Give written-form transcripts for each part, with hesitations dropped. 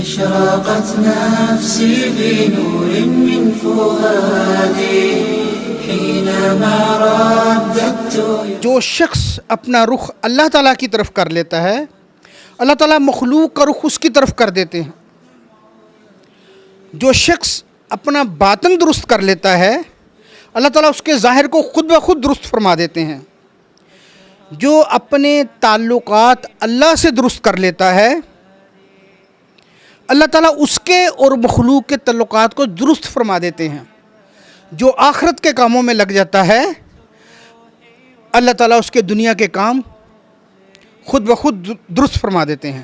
أشرقت نفسي بنور من فؤادي حينما رددت. جو شخص اپنا رخ اللہ تعالیٰ کی طرف کر لیتا ہے، اللہ تعالیٰ مخلوق کا رخ اس کی طرف کر دیتے ہیں. جو شخص اپنا باطن درست کر لیتا ہے، اللہ تعالیٰ اس کے ظاہر کو خود بخود درست فرما دیتے ہیں. جو اپنے تعلقات اللہ سے درست کر لیتا ہے، اللہ تعالیٰ اس کے اور مخلوق کے تعلقات کو درست فرما دیتے ہیں. جو آخرت کے کاموں میں لگ جاتا ہے، اللہ تعالیٰ اس کے دنیا کے کام خود بخود درست فرما دیتے ہیں.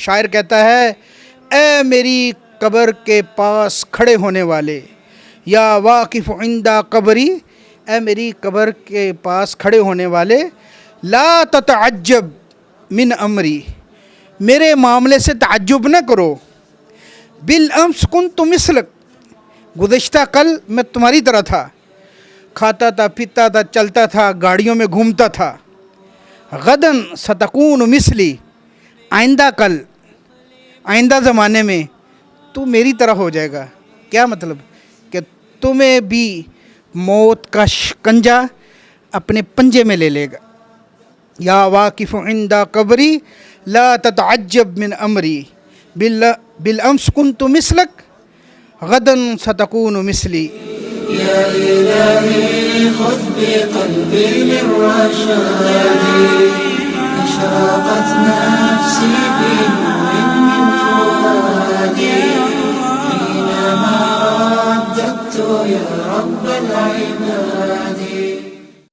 شاعر کہتا ہے، اے میری قبر کے پاس کھڑے ہونے والے، یا واقف عندہ قبری، اے میری قبر کے پاس کھڑے ہونے والے، لا تتعجب من امری، میرے معاملے سے تعجب نہ کرو. بالامس کنت مثلک، گزشتہ کل میں تمہاری طرح تھا، کھاتا تھا، پیتا تھا، چلتا تھا، گاڑیوں میں گھومتا تھا. غدن ستکون مثلی، آئندہ کل، آئندہ زمانے میں تو میری طرح ہو جائے گا. کیا مطلب؟ کہ تمہیں بھی موت کا شکنجہ اپنے پنجے میں لے لے گا. یا واقف عند قبری لا تتعجب من امری بالامس کنت مثلک غدا ستکون مثلی. يا إلهي خذ بقلبي من رشادي أشرقت نفسي بنور من فؤادي حينما رددت يا رب العباد.